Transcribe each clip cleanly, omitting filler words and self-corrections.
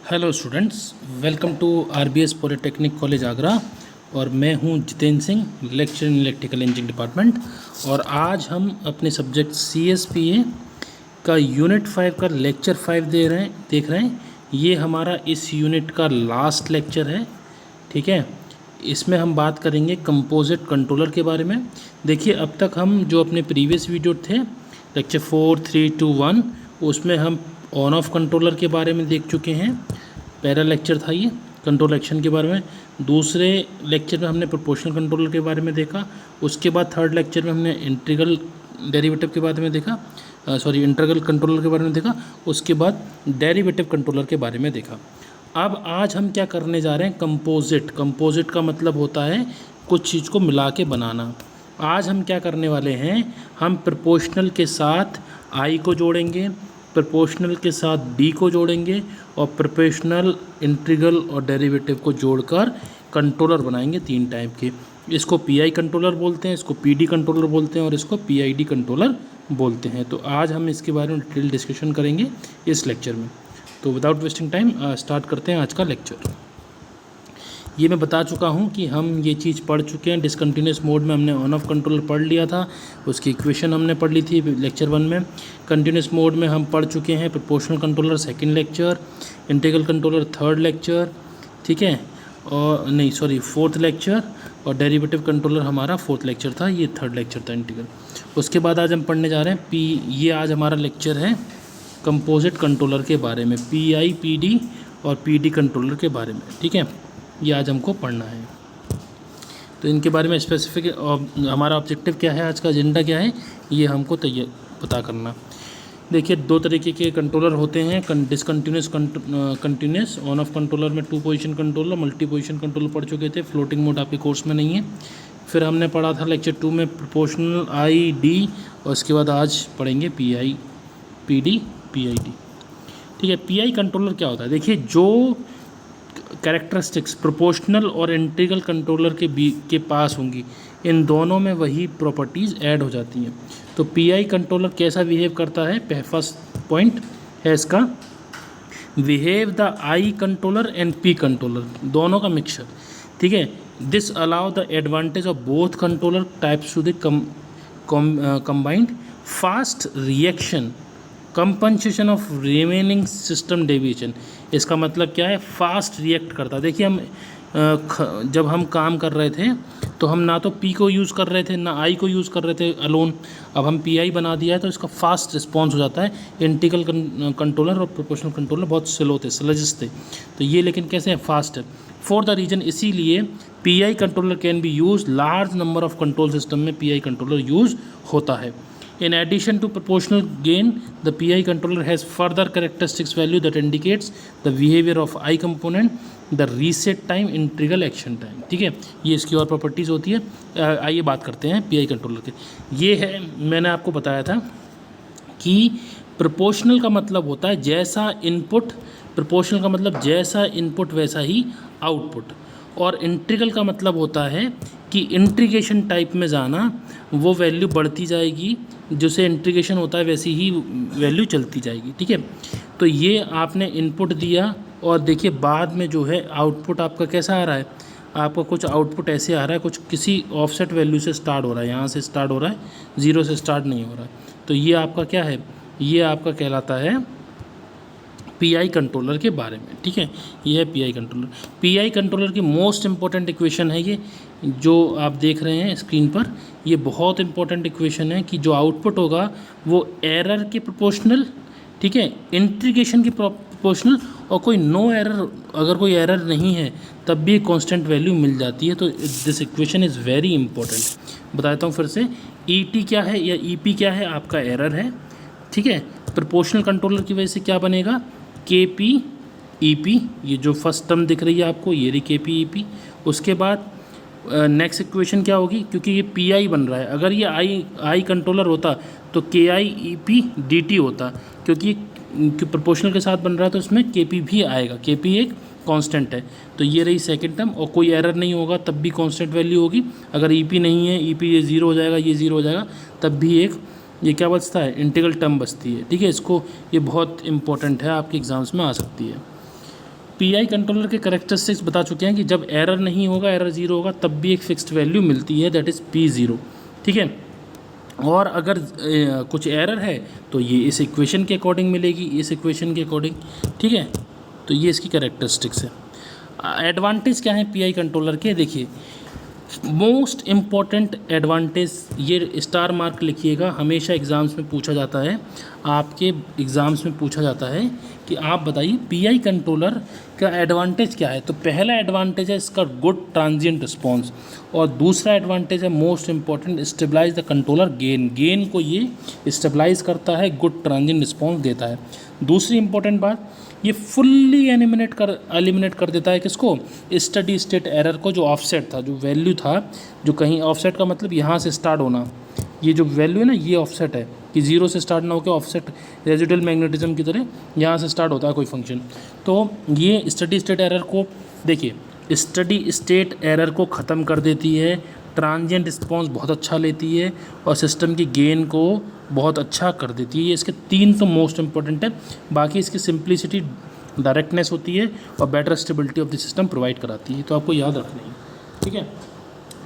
Hello students, welcome to RBS polytechnic college Agra. और मैं हूं Jitendra Singh, lecture in electrical engineering department. और आज हम अपने सब्जेक्ट सीएसपीए का यूनिट 5 का लेक्चर 5 देख रहे हैं। ये हमारा इस यूनिट का लास्ट लेक्चर है, ठीक है। इसमें हम बात करेंगे कंपोजिट कंट्रोलर के बारे में। देखिए, अब तक हम जो अपने प्रीवियस वीडियो थे लेक्चर 4, 3, 2, 1, उसमें हम ऑन ऑफ कंट्रोलर के बारे में देख चुके हैं। पहला लेक्चर था ये कंट्रोल एक्शन के बारे में। दूसरे लेक्चर में हमने प्रोपोर्शनल कंट्रोलर के बारे में देखा। उसके बाद थर्ड लेक्चर में हमने इंटीग्रल डेरिवेटिव के बारे में देखा, इंटीग्रल कंट्रोलर के बारे में देखा। उसके बाद डेरिवेटिव कंट्रोलर के बारे में देखा। अब आज हम क्या करने जा रहे हैं, कंपोजिट। कंपोजिट का मतलब होता है कुछ चीज़ को मिला के बनाना। आज हम क्या करने वाले हैं, हम प्रोपोर्शनल के साथ आई को जोड़ेंगे, प्रोपोर्शनल के साथ बी को जोड़ेंगे और प्रोपोर्शनल, इंटीग्रल और डेरिवेटिव को जोड़कर कंट्रोलर बनाएंगे 3 टाइप के। इसको पीआई कंट्रोलर बोलते हैं, इसको पीडी कंट्रोलर बोलते हैं और इसको पीआईडी कंट्रोलर बोलते हैं। तो आज हम इसके बारे में डिटेल डिस्कशन करेंगे इस लेक्चर में। तो विदाउट वेस्टिंग टाइम स्टार्ट करते हैं आज का लेक्चर। ये मैं बता चुका हूँ कि हम ये चीज़ पढ़ चुके हैं। डिसकंटिन्यूस मोड में हमने ऑन ऑफ कंट्रोलर पढ़ लिया था, उसकी इक्वेशन हमने पढ़ ली थी लेक्चर 1 में। कंटिन्यूस मोड में हम पढ़ चुके हैं proportional controller second lecture, integral controller third lecture, ठीक है, और फोर्थ लेक्चर, और डेरिवेटिव कंट्रोलर हमारा फोर्थ लेक्चर था, ये थर्ड लेक्चर था इंटीग्रल। उसके बाद आज हम पढ़ने जा रहे हैं ये आज हमारा लेक्चर है कंपोजिट कंट्रोलर के बारे में, पीआई, पीडी और पीडी कंट्रोलर के बारे में, ठीक है। ये आज हमको पढ़ना है। तो इनके बारे में स्पेसिफिक हमारा ऑब्जेक्टिव क्या है, आज का एजेंडा क्या है, ये हमको पता करना। देखिए, 2 तरीके के कंट्रोलर होते हैं, discontinuous, continuous. On off controller में 2 position controller, multi position controller पढ़ चुके थे। फ्लोटिंग मोड आपके कोर्स में नहीं है। फिर हमने पढ़ा था लेक्चर 2 में प्रोपोर्शनल, आई, डी, और उसके बाद आज पढ़ेंगे पीआई, पीडी, पीआईडी, ठीक है। पीआई कंट्रोलर क्या होता है, देखिए, जो कैरेक्टरिस्टिक्स प्रोपोर्शनल और इंटीग्रल कंट्रोलर के पास होंगी, इन दोनों में वही प्रॉपर्टीज़ ऐड हो जाती हैं। तो पीआई कंट्रोलर कैसा बिहेव करता है, फर्स्ट पॉइंट है इसका, behave the I controller and P controller, दोनों का मिक्सचर, ठीक है। This allow the advantage of both controller types to the combined fast reaction, compensation of remaining system deviation. इसका मतलब क्या है, फास्ट रिएक्ट करता है। देखिए, हम जब हम काम कर रहे थे तो हम ना तो पी को यूज़ कर रहे थे ना आई को यूज़ कर रहे थे अलोन। अब हम पीआई बना दिया है तो इसका फास्ट रिस्पॉन्स हो जाता है। इंटीग्रल कंट्रोलर और प्रोपोर्शनल कंट्रोलर बहुत स्लो थे, स्लजिश थे, तो ये लेकिन कैसे है, फास्ट है। फॉर द रीजन, इसीलिए pi controller can be use large number of control system में पीआई कंट्रोलर यूज होता है। In addition to proportional gain, the PI controller has further characteristics value that indicates the behavior of I component, the reset time, integral action time, ठीक है। ये इसकी और properties होती है। आइए बात करते हैं PI कंट्रोलर के। ये है, मैंने आपको बताया था कि प्रोपोर्शनल का मतलब होता है जैसा इनपुट, प्रोपोर्शनल का मतलब जैसा इनपुट वैसा ही आउटपुट, और इंटीग्रल का मतलब होता है कि इंटीग्रेशन टाइप में जाना, वो वैल्यू बढ़ती जाएगी, जैसे इंटीग्रेशन होता है वैसी ही वैल्यू चलती जाएगी, ठीक है। तो ये आपने इनपुट दिया और देखिए बाद में जो है आउटपुट आपका कैसा आ रहा है, आपका कुछ आउटपुट ऐसे आ रहा है, कुछ किसी ऑफसेट वैल्यू से स्टार्ट हो रहा है, यहाँ से स्टार्ट हो रहा है, 0 से स्टार्ट नहीं हो रहा है। तो ये आपका क्या है, ये आपका कहलाता है पीआई कंट्रोलर के बारे में, ठीक है। ये है पीआई कंट्रोलर। पीआई कंट्रोलर की मोस्ट इंपॉर्टेंट इक्वेशन है ये जो आप देख रहे हैं स्क्रीन पर। ये बहुत इंपॉर्टेंट इक्वेशन है कि जो आउटपुट होगा वो एरर के प्रोपोर्शनल, ठीक है, इंटीग्रेशन की प्रोपोर्शनल, और कोई नो एरर, अगर कोई एरर नहीं है तब भी कांस्टेंट वैल्यू मिल जाती है। तो this equation is very important. बताता हूँ फिर से, ईटी क्या है या ईपी क्या है, आपका एरर है, ठीक है। प्रोपोर्शनल कंट्रोलर की वजह से क्या बनेगा, के पी ई पी, ये जो फर्स्ट टर्म दिख रही है आपको, ये रही के पी ई पी। उसके बाद नेक्स्ट इक्वेशन क्या होगी, क्योंकि ये पी आई बन रहा है, अगर ये आई कंट्रोलर होता तो के आई ई पी डी टी होता, क्योंकि प्रोपोर्शनल के साथ बन रहा है तो इसमें के पी भी आएगा, के पी एक कांस्टेंट है। तो ये रही सेकंड टर्म, और कोई एरर नहीं होगा तब भी कांस्टेंट वैल्यू होगी। अगर ई पी नहीं है, ई पी ये 0 हो जाएगा, ये 0 हो जाएगा, तब भी एक ये क्या बचता है, इंटीग्रल टर्म बचती है, ठीक है। इसको, ये बहुत इंपॉर्टेंट है, आपके एग्जाम्स में आ सकती है। पीआई कंट्रोलर के करेक्टरिस्टिक्स बता चुके हैं कि जब एरर नहीं होगा, एरर जीरो होगा, तब भी एक फिक्स्ड वैल्यू मिलती है, दैट इज़ P0, ठीक है। और अगर कुछ एरर है तो ये इस इक्वेशन के अकॉर्डिंग मिलेगी, इस इक्वेशन के अकॉर्डिंग, ठीक है। तो ये इसकी करेक्टरिस्टिक्स है। एडवांटेज क्या है पीआई कंट्रोलर के, देखिए मोस्ट इम्पॉर्टेंट एडवांटेज, ये स्टार मार्क लिखिएगा, हमेशा एग्ज़ाम्स में पूछा जाता है, आपके एग्ज़ाम्स में पूछा जाता है कि आप बताइए पीआई कंट्रोलर का एडवांटेज क्या है। तो पहला एडवांटेज है इसका गुड ट्रांजिएंट रिस्पांस, और दूसरा एडवांटेज है most important, stabilize the controller gain को ये स्टेबलाइज करता है, गुड ट्रांजिएंट रिस्पांस देता है। दूसरी इंपॉर्टेंट बात, ये फुल्ली एलिमिनेट कर देता है किसको, स्टडी स्टेट एरर को, जो ऑफसेट था, जो वैल्यू था, जो कहीं ऑफसेट का मतलब यहाँ से स्टार्ट होना, ये जो वैल्यू है ना ये ऑफसेट है कि जीरो से स्टार्ट ना होकर ऑफसेट रेजिडुअल मैग्नेटिज्म की तरह यहाँ से स्टार्ट होता है कोई फंक्शन। तो ये स्टडी स्टेट एरर को, देखिए स्टडी स्टेट एरर को ख़त्म कर देती है, ट्रांजिएंट रिस्पॉन्स बहुत अच्छा लेती है, और सिस्टम की गेन को बहुत अच्छा कर देती है। ये इसके तीन तो मोस्ट इंपॉर्टेंट है, बाकी इसकी सिंप्लिसिटी, डायरेक्टनेस होती है, और better stability of the system provide कराती है, तो आपको याद रखना है, ठीक है।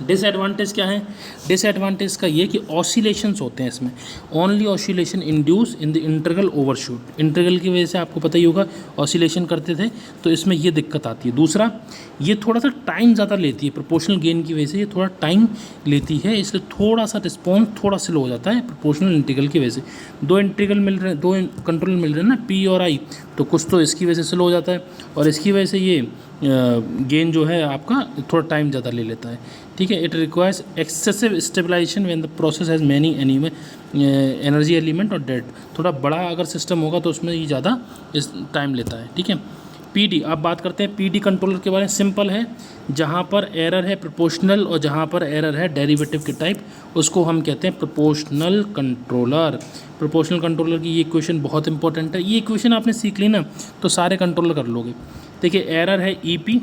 डिसएडवांटेज क्या है, डिसएडवांटेज का ये कि ऑसिलेशंस होते हैं इसमें, only oscillation induce in the interval overshoot, interval की वजह से आपको पता ही होगा ऑसिलेशन करते थे, तो इसमें ये दिक्कत आती है। दूसरा, ये थोड़ा सा टाइम ज़्यादा लेती है, प्रोपोर्शनल गेन की वजह से ये थोड़ा टाइम लेती है, इसलिए थोड़ा सा रिस्पॉन्स थोड़ा स्लो हो जाता है प्रोपोर्शनल इंटीग्रल की वजह से। दो इंटीग्रल मिल रहे हैं, दो कंट्रोल मिल रहे हैं ना, पी और आई, तो कुछ तो इसकी वजह से स्लो हो जाता है, और इसकी वजह से ये गेन जो है आपका थोड़ा टाइम ज़्यादा ले लेता है, ठीक है। It requires excessive stabilization when the process has many energy element और डेट, थोड़ा बड़ा अगर सिस्टम होगा तो उसमें ये ज़्यादा टाइम लेता है, ठीक है। पीडी, आप बात करते हैं पीडी कंट्रोलर के बारे में, सिंपल है, जहाँ पर एरर है प्रोपोर्शनल और जहाँ पर एरर है डेरिवेटिव के टाइप, उसको हम कहते हैं प्रोपोर्शनल कंट्रोलर। प्रोपोर्शनल कंट्रोलर की ये इक्वेशन बहुत इंपॉर्टेंट है, ये इक्वेशन आपने सीख ली ना तो सारे कंट्रोलर कर लोगे। देखिए एरर है ईपी,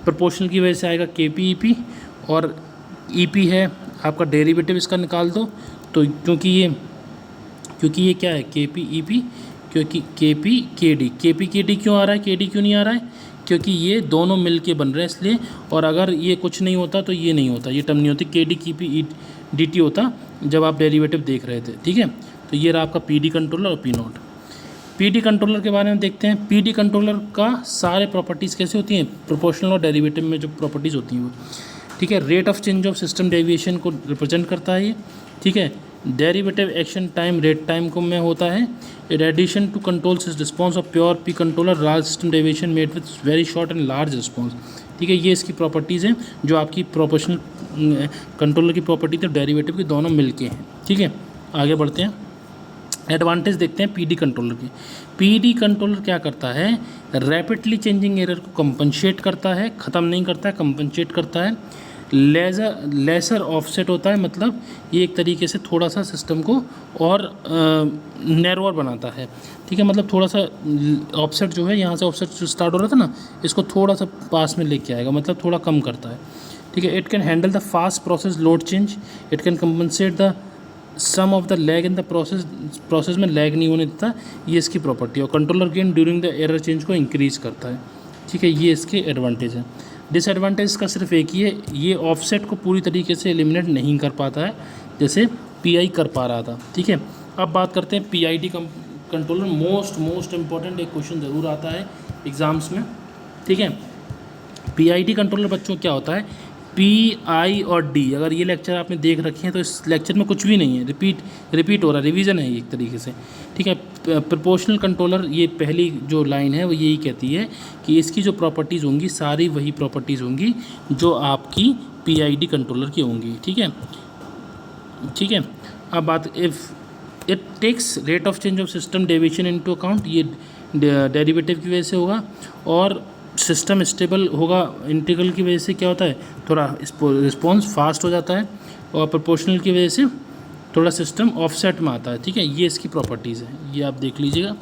प्रोपोर्शनल की वजह से आएगा केपी ईपी, और ईपी है आपका डेरिवेटिव इसका निकाल दो, तो क्योंकि ये क्या है केपी ईपी, क्योंकि केपी केडी क्यों आ रहा है, केडी क्यों नहीं आ रहा है, क्योंकि ये दोनों मिल के बन रहे हैं इसलिए, और अगर ये कुछ नहीं होता तो ये नहीं होता, ये टर्म नहीं होती, केडी कीपी डी होता जब आप डेरिवेटिव देख रहे थे, ठीक है। तो ये रहा आपका पीडी कंट्रोलर और पी नॉट। पीडी कंट्रोलर के बारे में देखते हैं, पीडी कंट्रोलर का सारे प्रॉपर्टीज़ कैसे होती हैं, प्रोपोर्शनल और डेरिवेटिव में जो प्रॉपर्टीज़ होती हैं वो, ठीक है। Rate of change of system deviation को रिप्रेजेंट करता है ये, ठीक है। Derivative action time rate time को में होता है। In addition to control response of pure P controller large system deviation made with very short and large response, ठीक है। ये इसकी प्रॉपर्टीज़ हैं जो आपकी प्रोपोर्शनल कंट्रोलर की प्रॉपर्टी तो डेरिवेटिव की दोनों मिलके हैं, ठीक है। आगे बढ़ते हैं, एडवांटेज देखते हैं पीडी कंट्रोलर की। पीडी कंट्रोलर क्या करता है, रैपिडली चेंजिंग एरर को कंपनसेट करता है, ख़त्म नहीं करता है, कंपनसेट करता है। लेसर ऑफसेट होता है, मतलब ये एक तरीके से थोड़ा सा सिस्टम को और नैरोअर बनाता है, ठीक है। मतलब थोड़ा सा ऑफसेट जो है, यहाँ से ऑफसेट जो स्टार्ट हो रहा था ना, इसको थोड़ा सा पास में लेके आएगा, मतलब थोड़ा कम करता है, ठीक है। It can handle the fast process load change, it can compensate the sum of the lag in the process में लैग नहीं होने देता, ये इसकी प्रॉपर्टी है। और controller gain during the error change को इंक्रीज़ करता है, ठीक है। ये इसके एडवांटेज है। डिसएडवांटेज का सिर्फ एक ही है, ये ऑफसेट को पूरी तरीके से एलिमिनेट नहीं कर पाता है जैसे पीआई कर पा रहा था, ठीक है। अब बात करते हैं पीआईडी कंट्रोलर, मोस्ट इंपॉर्टेंट एक क्वेश्चन ज़रूर आता है एग्ज़ाम्स में, ठीक है। पीआईडी कंट्रोलर बच्चों क्या होता है, पी आई और डी, अगर ये लेक्चर आपने देख रखे हैं तो इस लेक्चर में कुछ भी नहीं है, रिपीट हो रहा है, रिवीजन है एक तरीके से, ठीक है। प्रोपोर्शनल कंट्रोलर, ये पहली जो लाइन है वो यही कहती है कि इसकी जो प्रॉपर्टीज़ होंगी सारी वही प्रॉपर्टीज़ होंगी जो आपकी पीआईडी कंट्रोलर की होंगी, ठीक है, ठीक है। अब बात, if it takes rate of change of system deviation into account, ये डेरिवेटिव की वजह से होगा, और सिस्टम स्टेबल होगा, इंटीग्रल की वजह से क्या होता है, थोड़ा रिस्पॉन्स फास्ट हो जाता है, और प्रोपोर्शनल की वजह से थोड़ा सिस्टम ऑफसेट में आता है, ठीक है। ये इसकी प्रॉपर्टीज़ है, ये आप देख लीजिएगा।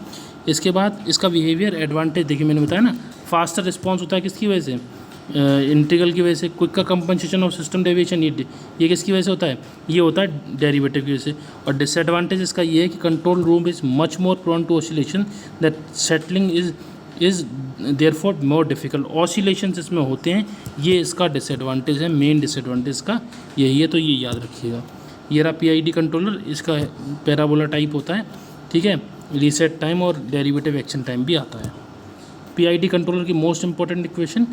इसके बाद इसका बिहेवियर एडवांटेज देखिए, मैंने बताया ना, फास्टर रिस्पॉन्स होता है किसकी वजह से, इंटीग्रल की वजह से। क्विक का कंपनसेशन ऑफ सिस्टम डेविएशन, ये किसकी वजह से होता है, ये होता है डेरिवेटिव की वजह से। और डिसएडवांटेज इसका ये है कि control room is much more prone to oscillation, that settling is is therefore more difficult. Oscillations इसमें होते हैं, ये इसका डिसएडवांटेज है, मेन डिसएडवांटेज का यही है, तो ये याद रखिएगा। ये रहा PID कंट्रोलर, इसका पैराबोला टाइप होता है, ठीक है। रीसेट टाइम और डेरिवेटिव एक्शन टाइम भी आता है। PID कंट्रोलर की मोस्ट इंपॉर्टेंट इक्वेशन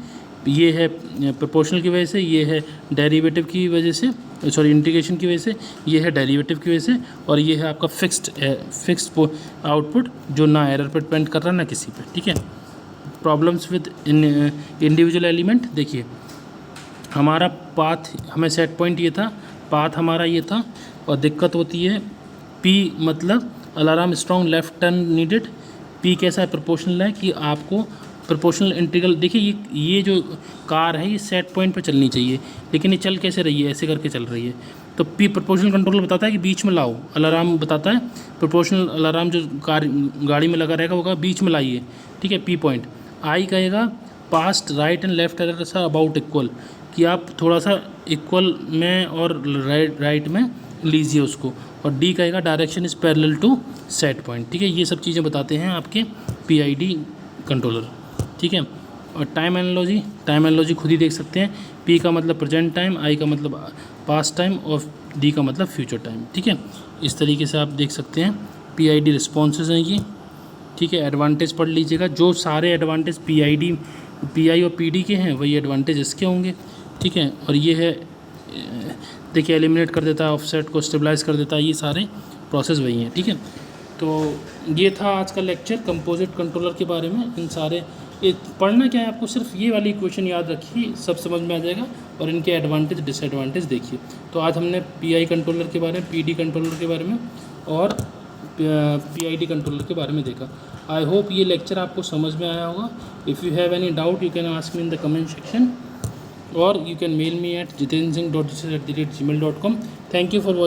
ये है प्रोपोर्शनल की वजह से, ये है डेरिवेटिव की वजह से, सॉरी इंटीग्रेशन की वजह से, ये है डेरिवेटिव की वजह से, और ये है आपका फिक्स्ड आउटपुट जो ना एरर पर डिपेंड कर रहा ना किसी पे, ठीक है। प्रॉब्लम्स विद इंडिविजुअल एलिमेंट, देखिए हमारा पाथ, हमें सेट पॉइंट ये था, पाथ हमारा ये था, और दिक्कत होती है P मतलब alarm strong left turn needed. P कैसा है, प्रोपोर्शनल है कि आपको प्रोपोर्शनल इंटीग्रल, देखिए ये जो कार है ये सेट पॉइंट पे चलनी चाहिए, लेकिन ये चल कैसे रही है, ऐसे करके चल रही है। तो P प्रोपोर्शनल कंट्रोलर बताता है कि बीच में लाओ, अलार्म बताता है प्रोपोर्शनल अलार्म जो कार गाड़ी में लगा रहेगा वो कहा बीच में लाइए, ठीक है, P पॉइंट। I कहेगा past right and left error सा अबाउट इक्वल, कि आप थोड़ा सा इक्वल में और राइट में लीजिए उसको, और D कहेगा direction is parallel to set point, ठीक है। ये सब चीज़ें बताते हैं आपके PID कंट्रोलर, ठीक है। और टाइम एनालॉजी खुद ही देख सकते हैं। P का मतलब प्रेजेंट टाइम, I का मतलब पास्ट टाइम, और D का मतलब फ्यूचर टाइम, ठीक है। इस तरीके से आप देख सकते हैं PID रिस्पॉन्सेज हैं ये, ठीक है। एडवांटेज पढ़ लीजिएगा, जो सारे एडवांटेज PI और PD के हैं वही एडवांटेज इसके होंगे, ठीक है। और ये है देखिए एलिमिनेट कर देता है, ऑफसेट को स्टेबलाइज कर देता है, ये सारे प्रोसेस वही हैं, ठीक है। तो ये था आज का लेक्चर कंपोजिट कंट्रोलर के बारे में। इन सारे ये पढ़ना क्या है आपको, सिर्फ ये वाली इक्वेशन याद रखिए, सब समझ में आ जाएगा, और इनके एडवांटेज डिसएडवांटेज देखिए। तो आज हमने PI कंट्रोलर के बारे में, PD कंट्रोलर के बारे में और PID कंट्रोलर के बारे में देखा। आई होप ये लेक्चर आपको समझ में आया होगा। If you have any doubt you can ask me in the comment section, or you can mail me at jitensingh.gmail.com. Thank you for watching.